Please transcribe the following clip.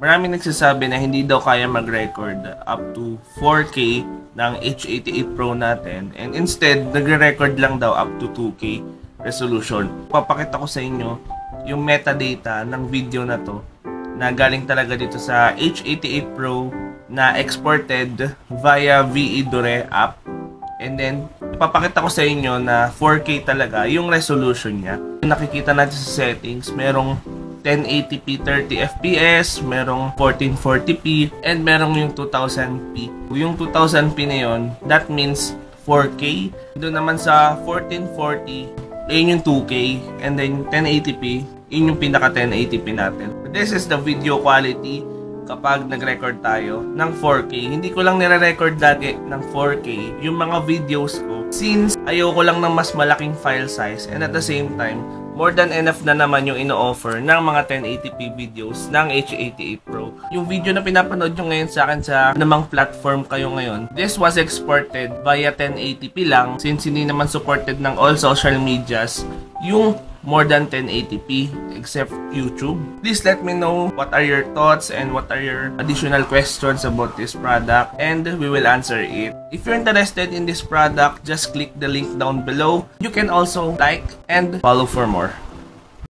Maraming nagsasabi na hindi daw kaya mag-record up to 4K ng H88 Pro natin, and instead nagre-record lang daw up to 2K resolution. Papakita ko sa inyo yung metadata ng video na to na galing talaga dito sa H88 Pro na exported via VE-Dore app, and then papakita ko sa inyo na 4K talaga yung resolution niya. Nakikita natin sa settings, merong 1080p 30fps, merong 1440p, and merong yung 2000p. Yung 2000p na yun, that means 4K. Doon naman sa 1440, yun yung 2K, and then 1080p, yun yung pinaka 1080p natin. This is the video quality kapag nag-record tayo ng 4K. Hindi ko lang nire-record lagi ng 4K yung mga videos ko, since ayoko lang ng mas malaking file size, and at the same time, more than enough na naman yung ino-offer ng mga 1080p videos ng H88 Pro. Yung video na pinapanood nyo ngayon sa akin sa namang platform kayo ngayon, this was exported via 1080p lang, since hindi naman supported ng all social medias yung more than 1080p except YouTube. Please let me know what are your thoughts and what are your additional questions about this product, and we will answer it. If you're interested in this product, just click the link down below. You can also like and follow for more.